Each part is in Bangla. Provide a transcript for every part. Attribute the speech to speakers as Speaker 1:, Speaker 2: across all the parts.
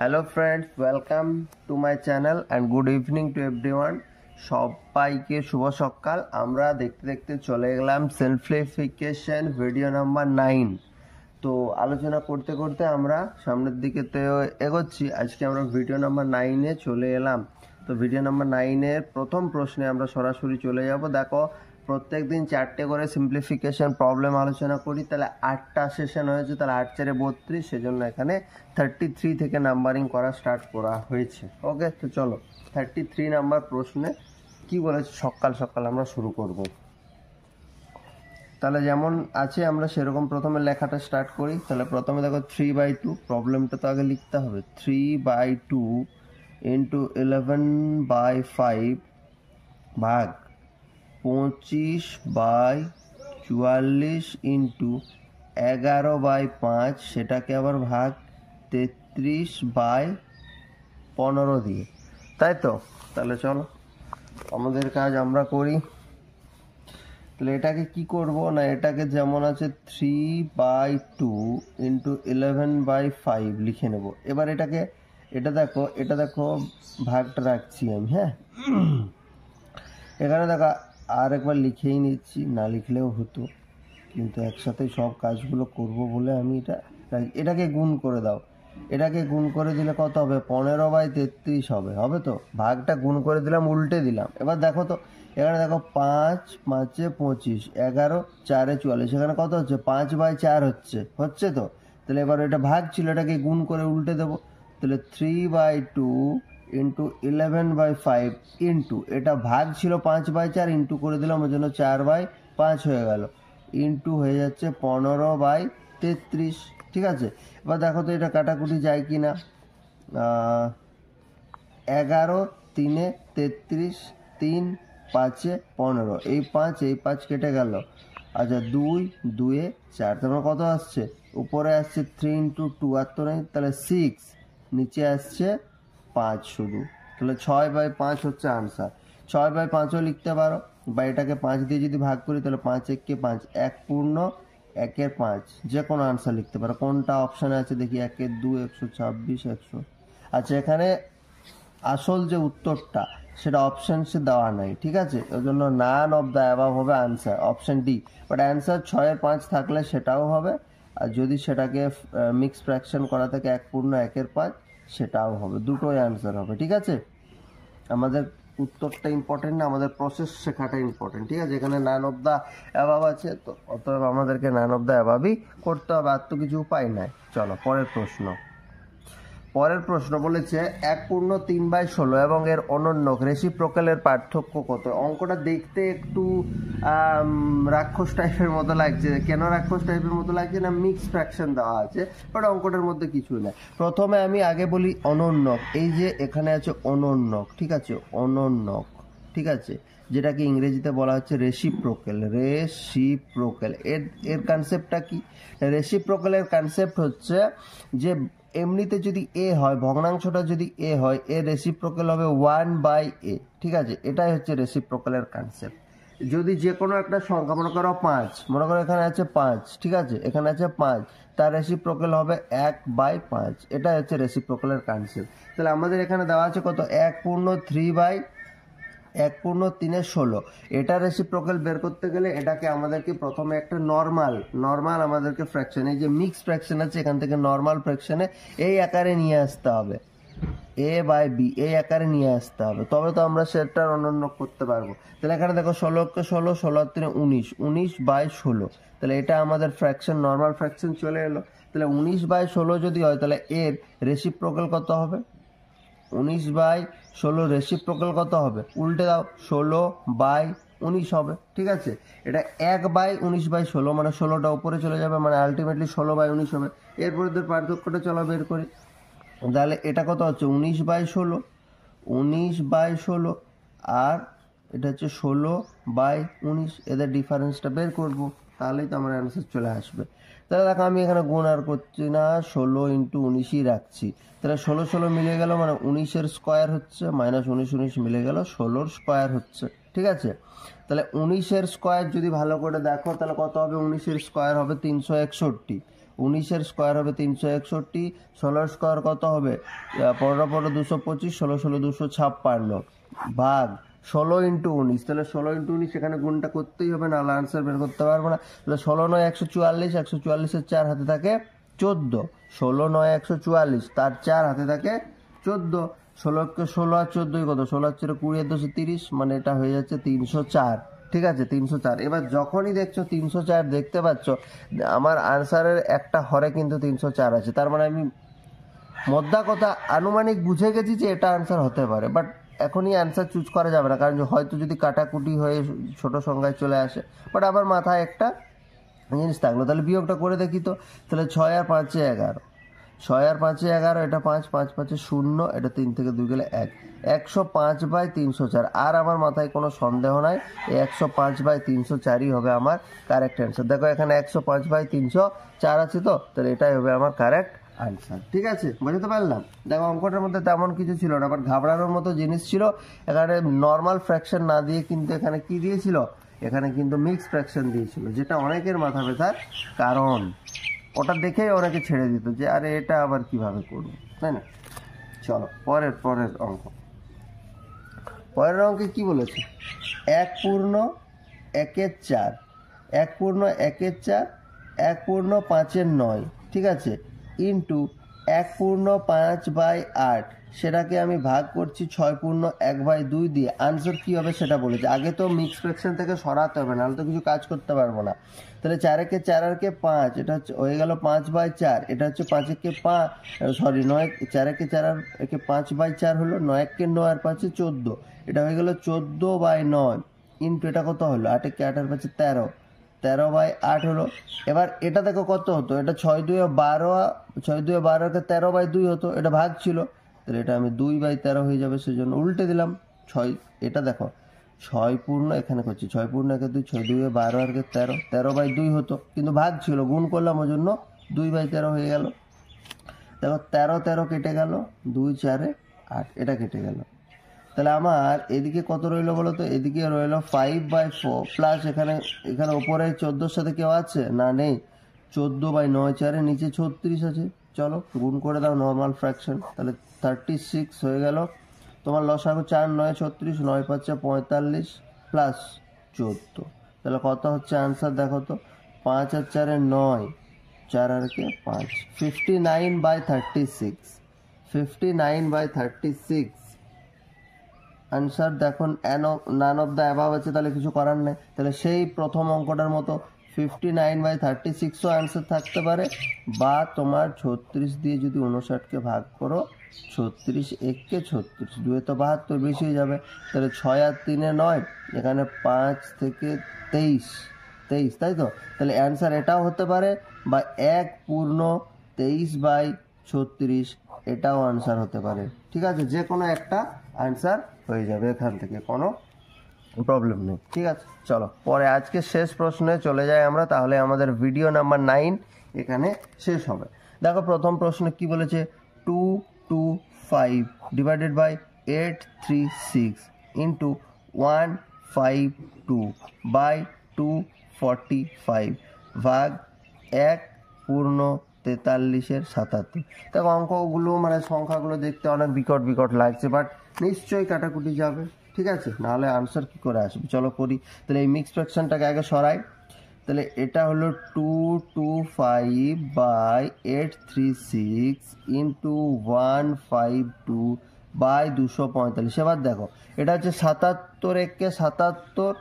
Speaker 1: Hello friends, welcome to my channel and good evening to everyone. সবাইকে শুভ সকাল। আমরা দেখতে দেখতে চলে গেলাম সিম্পলিফিকেশন ভিডিও নাম্বার 9। তো আলোচনা করতে করতে আমরা সামনের দিকে তো এগোচ্ছি। আজকে আমরা ভিডিও নাম্বার 9-এ চলে এলাম। তো ভিডিও নাম্বার 9-এর প্রথম প্রশ্নে আমরা সরাসরি চলে যাব। দেখো, প্রত্যেক দিন 4টে করে সিম্পলিফিকেশন প্রবলেম আলোচনা করি, তাহলে 8টা সেশন হয়েছে, তাহলে 8×4 = 32, সেজন্য এখানে 33 থেকে নাম্বারিং করা স্টার্ট করা হয়েছে। ওকে, তো চলো 33 নাম্বার প্রশ্নে কি বলেছে সকাল সকাল আমরা শুরু করব। তাহলে যেমন আছে আমরা সেরকম প্রথমে লেখাটা স্টার্ট করি। তাহলে প্রথমে দেখো 3/2, প্রবলেমটা তো আগে লিখতে হবে। 3/2 ইন্টু 11/5 ভাগ 25/44 ইন্টু 11/5, সেটাকে আবার ভাগ 33/15 দিয়ে, তাই তো? তাহলে চলো আমাদের কাজ আমরা করি। তাহলে এটাকে কি করব না, এটাকে যেমন আছে 3/2 ইন্টু 11/5 লিখে নেব। এবার এটা দেখো ভাগটা রাখছি আমি। হ্যাঁ, এখানে দেখো আর একবার লিখেই নিচ্ছি, না লিখলেও হতো, কিন্তু একসাথে সব কাজগুলো করব বলে আমি এটাকে গুণ করে দাও। এটাকে গুণ করে দিলে কত হবে? 15/33 হবে তো? ভাগটা গুণ করে দিলাম, উল্টে দিলাম। এবার দেখো তো, এখানে দেখো 5 5 25, 11 4 44, এখানে কত হচ্ছে? 5/4 হচ্ছে তো? তাহলে এবার এটা ভাগ ছিল, এটাকে গুণ করে উল্টে দেবো। তাহলে 3/2 ইন্টু 11/5 ইন্টু, এটা ভাগ ছিল 5/4, ইন্টু করে দিলাম, ওই জন্য 4/5 হয়ে গেল, ইন্টু হয়ে যাচ্ছে 15/33। ঠিক আছে, এবার দেখো তো এটা কাটাকুটি যায় কি না। 11 3 33, 3 5 15, এই 5 কেটে গেল। আচ্ছা, 2 2 4, তারপরে কত আসছে? উপরে আসছে 3 ইন্টু 2, আর তো নেই, তাহলে 6, নিচে আসছে 5 শুধু। তাহলে 6/5 হচ্ছে আনসার। 6/5ও লিখতে পারো, বা এটাকে 5 দিয়ে যদি ভাগ করি তাহলে 5 1 5, 1/5, যে কোনো আনসার লিখতে পারো। কোনটা অপশানে আছে দেখি? 1/2 126 100। আচ্ছা, এখানে আসল যে উত্তরটা সেটা অপশানসে দেওয়া নাই, ঠিক আছে? ওই জন্য নান অফ দ্য অ্যাবাভ হবে answer, option D. But answer 6/5 থাকলে সেটাও হবে, আর যদি সেটাকে মিক্স ফ্র্যাকশন করা থাকে 1/1/5, সেটাও হবে। দুটোই আনসার হবে, ঠিক আছে? আমাদের উত্তরটা ইম্পর্টেন্ট না, আমাদের প্রসেস শেখাটা ইম্পর্টেন্ট, ঠিক আছে? এখানে নান অফ দ্য অ্যাবাভ আছে, তো অতএব আমাদেরকে নান অফ দ্য অ্যাবাভই করতে হবে, আর তো কিছু উপায় নাই। চলো পরের প্রশ্ন বলেছে 1/3/16 এবং এর অনন্যক রেসিপ্রোকালের পার্থক্য কত? অঙ্কটা দেখতে একটু রাক্ষস টাইপের মতো লাগছে। কেন রাক্ষস টাইপের মতো লাগছে? না, মিক্স ফ্র্যাকশন দেওয়া আছে, বাট অঙ্কটার মধ্যে কিছুই নাই। প্রথমে আমি আগে বলি অনন্যক। এই যে এখানে আছে অনন্যক, ঠিক আছে? অনন্যক, ঠিক আছে, যেটাকে ইংরেজিতে বলা হচ্ছে রেসিপ্রোকাল। এর কনসেপ্টটা কি? রেসিপ্রোকালের কনসেপ্ট হচ্ছে যে এমনিতে যদি এ হয়, ভগ্নাংশটা যদি এ হয়, এর রেসিপ্রোকাল হবে 1/a, ঠিক আছে? এটাই হচ্ছে রেসিপ্রোকালের কনসেপ্ট। যদি যে কোনো একটা সংখ্যা, মনে করো 5, মনে করো এখানে আছে 5, ঠিক আছে? এখানে আছে 5, তার রেসিপ্রোকাল হবে 1/5। এটাই হচ্ছে রেসিপ্রোকালের কনসেপ্ট। তাহলে আমাদের এখানে দেওয়া আছে কত? 1/3/16। এটা রেসিপ্রোকাল বের করতে গেলে এটাকে আমাদেরকে প্রথমে একটা নর্মাল আমাদেরকে ফ্র্যাকশন, এই যে মিক্স ফ্র্যাকশন আছে, এখান থেকে নর্মাল ফ্র্যাকশনে এই আকারে নিয়ে আসতে হবে, a/b এই আকারে নিয়ে আসতে হবে, তবে তো আমরা সেটার অনন্য করতে পারবো। তাহলে এখানে দেখো 16কে 16, 16 × 3 = 19/16। তাহলে এটা আমাদের ফ্র্যাকশন, নর্মাল ফ্র্যাকশন চলে এলো। তাহলে 19/16 যদি হয়, তাহলে এর রেসিপ্রোকাল কত হবে? 19/16 রেসিপ্রোকাল কত হবে? উল্টে দাও, 16/19 হবে, ঠিক আছে? এটা 1/19/16, মানে 16টা উপরে চলে যাবে, মানে আলটিমেটলি 16/19 হবে। এরপরে পার্থক্যটা চলো বের করি। তাহলে এটা কত হচ্ছে? 19/16, আর এটা হচ্ছে 16/19। এদের ডিফারেন্সটা বের করব, তাহলেই তো আমার অ্যান্সার চলে আসবে। তাহলে দেখো আমি এখানে গুণ আর করছি না, 16 × 19ই রাখছি। তাহলে 16 16 মিলে গেল, মানে 19-এর স্কোয়ার হচ্ছে, মাইনাস 19 19 মিলে গেল, 16-র স্কোয়ার হচ্ছে, ঠিক আছে? তাহলে 19-এর স্কোয়ার যদি ভালো করে দেখো তাহলে কত হবে? 19-এর স্কোয়ার হবে 361। 19-এর স্কোয়ার হবে 361, 16-এর স্কোয়ার কত হবে 15 15 225, 16 16 256 ভাগ 16 ইন্টু 19, তাহলে 16 ইন্টু 19 এখানে গুণটা করতেই হবে, নাহলে আনসার বের করতে পারবো না। তাহলে 16 9 144, 144-এর 4 হাতে থাকে 14, 16 9 144, তার 4 হাতে থাকে 14, 16কে 16 আর 14 কত, 16 আর 4 20 আর 2 30, মানে এটা হয়ে যাচ্ছে 304। ঠিক আছে, 304। এবার যখনই দেখছো 304 দেখতে পাচ্ছ, আমার আনসারের একটা হরে কিন্তু 304 আছে, তার মানে আমি মোদ্দা কথা আনুমানিক বুঝে গেছি যে এটা আনসার হতে পারে, বাট এখনই অ্যান্সার চুজ করা যাবে না, কারণ হয়তো যদি কাটাকুটি হয়ে ছোট সংখ্যায় চলে আসে। বাট আমার মাথায় একটা জিনিস থাকলো, তাহলে বিয়োগটা করে দেখি তো। তাহলে 6 আর 5 11, 6 আর 5 11, এটা 5 5 5 0, এটা 3 থেকে 2 গেলে 1, 105/304। আর আমার মাথায় কোনো সন্দেহ নাই, এই 105/304ই হবে আমার কারেক্ট অ্যান্সার। দেখো এখানে 105/304 আছে, তো তাহলে এটাই হবে আমার কারেক্ট আনসার। ঠিক আছে, বুঝতে পারলাম। দেখো অঙ্কটার মধ্যে তেমন কিছু ছিল না, বাট ঘাবড়ানোর মতো জিনিস ছিল। এখানে নর্মাল ফ্র্যাকশন না দিয়ে কিন্তু এখানে কি দিয়েছিল, এখানে কিন্তু মিক্স ফ্র্যাকশন দিয়েছিল, যেটা অনেকের মাথা ব্যথার কারণ। ওটা দেখেই অনেকে ছেড়ে দিত যে আরে এটা আবার কিভাবে করবো, তাই না। চলো পরের অঙ্ক। পরের অঙ্কে কি বলেছে, 1/1/4, 1/1/4, 1/5/9, ঠিক আছে, ইন্টু 1/5/8, সেটাকে আমি ভাগ করছি 6/1/2 দিয়ে। আনসার কি হবে সেটা বলেছে। আগে তো মিক্স ফ্র্যাকশন থেকে সরাতে হবে, নাহলে তো কিছু কাজ করতে পারবো না। তাহলে 4 4 5, এটা হচ্ছে হয়ে গেল 5/4, এটা হচ্ছে 5 5, সরি 9 4 4 5/4 হলো, 9 9 আর 5 14, এটা হয়ে গেল 14/9, ইন্টু এটা কত হলো 8 8 আর 5 13, 13/8 হলো। এবার এটা দেখো কত হতো, এটা 6 2 12, 6 2 12কে 13/2 হতো, এটা ভাগ ছিল, তাহলে এটা আমি 2/13 হয়ে যাবে, সেজন্য উল্টে দিলাম 6। এটা দেখো 6 পূর্ণ এখানে করছি, 6 পূর্ণ 1 2, 6 2 12 আর 13, 13/2 হতো, কিন্তু ভাগ ছিল, গুণ করলাম ওই জন্য 2/13 হয়ে গেল। দেখো 13 13 কেটে গেল, 2 4 8, এটা কেটে গেল। তাহলে আমার এদিকে কত রইলো বলো তো, এদিকে রইলো 5/4 প্লাস এখানে উপরে 14-র সাথে কেউ আছে না, নেই, 14/9 4, নিচে 36 আছে। চলো গুণ করে দাও নর্মাল ফ্র্যাকশন, তাহলে 36 হয়ে গেল। তোমার লসাগু 4 9 36, 9 5 45 প্লাস 14, তাহলে কত হচ্ছে আনসার দেখো তো, 5 আর 4 9, 4 আর 5, 59/36, 59/36 আনসার। দেখো নান অফ দ্য অ্যাবাভ আছে, তাহলে কিছু করার নেই। তাহলে সেই প্রথম অঙ্কটার মতো 59/36ও আনসার থাকতে পারে, বা তোমার 36 দিয়ে যদি 59কে ভাগ করো, 36 1 36, 2 তো 72, বেশি হয়ে যাবে। তাহলে 6 আর 3 9, এখানে 5 থেকে 23, তাই তো। তাহলে অ্যান্সার এটাও হতে পারে, বা 1/23/36 এটাও আনসার হতে পারে। ঠিক আছে, যে কোনো একটা আনসার হয়ে যাবে, এখান থেকে কোনো প্রবলেম নেই। ঠিক আছে, চলো পরে আজকে শেষ প্রশ্নে চলে যাই আমরা, তাহলে আমাদের ভিডিও নাম্বার 9 এখানে শেষ হবে। দেখো প্রথম প্রশ্নে কি বলেছে, 225 ডিভাইডেড বাই 836 ইন্টু 152 বাই 245 ভাগ 1/43/77। দেখো অঙ্কগুলো মানে সংখ্যাগুলো দেখতে অনেক বিকট লাগছে, বাট নিশ্চয়ই কাটাকুটি যাবে, ঠিক আছে, নাহলে আনসার কি করে আসবে। চলো করি। তাহলে এই মিক্স ফ্র্যাকশনটাকে আগে সরাই। তাহলে এটা হলো 225 বাই 836 ইন্টু 152 বাই 245। এবার দেখো এটা হচ্ছে 77 1 77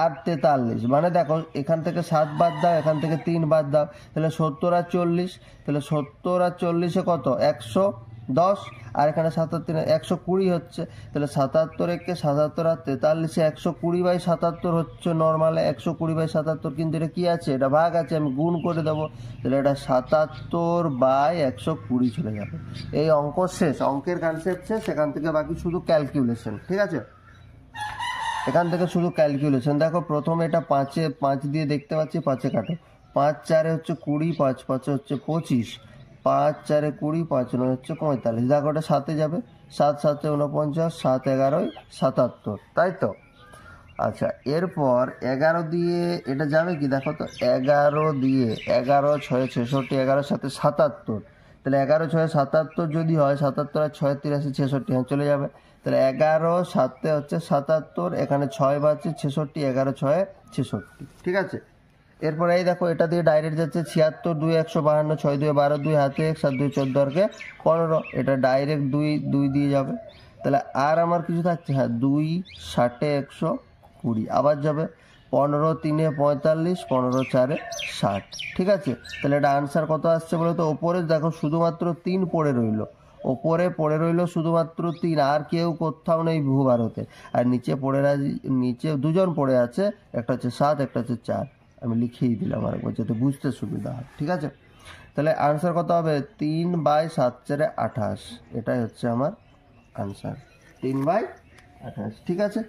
Speaker 1: আর 43, মানে দেখো এখান থেকে 7 বাদ দাও, এখান থেকে 3 বাদ দাও, তাহলে 70 আর 40, তাহলে 70 আর 40-এ কত 110, আর এখানে 77 120 হচ্ছে। তাহলে 77 1 77 আর 43-এ 120/77 হচ্ছে নর্মালে 120/77, কিন্তু এটা কি আছে, এটা ভাগ আছে, আমি গুণ করে দেবো, তাহলে এটা 77/120 চলে যাবে। এই অঙ্ক শেষ, অঙ্কের কনসেপ্ট শেষ, সেখান থেকে বাকি শুধু ক্যালকুলেশন। ঠিক আছে, এখান থেকে শুধু ক্যালকুলেশন। দেখো প্রথমে এটা 5 দিয়ে দেখতে পাচ্ছি, 5 কাটো, 5 4 হচ্ছে 20, 5 5 হচ্ছে 25, 5 4 20, 5 9 হচ্ছে 45। দেখো ওটা 7-এ যাবে, 7 7 49, 7 11 77, তাই তো। আচ্ছা, এরপর 11 দিয়ে এটা যাবে কি দেখো তো, 11 দিয়ে 11 6 66, 11 সাথে 77, তাহলে 11 6 77 যদি হয়, 77 আর 6 83 66, হ্যাঁ চলে যাবে। তাহলে 11 7 হচ্ছে 77, এখানে 6 বাজছে 66, 11 6 66, ঠিক আছে। এরপর এই দেখো এটা দিয়ে ডাইরেক্ট যাচ্ছে 76 2 152, 6 2 12, 2 হাতে 1 7 2 14 15, এটা ডাইরেক্ট 2 2 দিয়ে যাবে। তাহলে আর আমার কিছু থাকছে, হ্যাঁ 2 60 120, আবার যাবে 15 3 45, 15 4 60, ঠিক আছে। তাহলে এটা আনসার কত আসছে বলো তো? ওপরে দেখো শুধুমাত্র 3 পড়ে রইলো, ওপরে পড়ে রইলো শুধুমাত্র 3, আর কেউ কোথাও নেই ভূভারতে। আর নিচে নিচে দুজন পড়ে আছে, একটা হচ্ছে 7, একটা হচ্ছে 4, আমি লিখেই দিলাম আরেকবার যাতে বুঝতে সুবিধা হয়, ঠিক আছে। তাহলে আনসার কত হবে? 3/7 4 28, এটাই হচ্ছে আমার আনসার, 3/28, ঠিক আছে।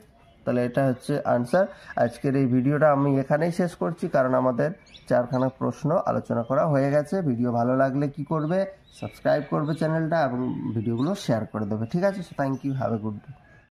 Speaker 1: তাহলে এটা হচ্ছে আনসার। আজকের এই ভিডিওটা আমি এখানেই শেষ করছি, কারণ আমাদের 4খানা প্রশ্ন আলোচনা করা হয়ে গেছে। ভিডিও ভালো লাগলে কি করবে? সাবস্ক্রাইব করবে চ্যানেলটা এবং ভিডিওগুলো শেয়ার করে দেবে, ঠিক আছে। Thank you, have a good day.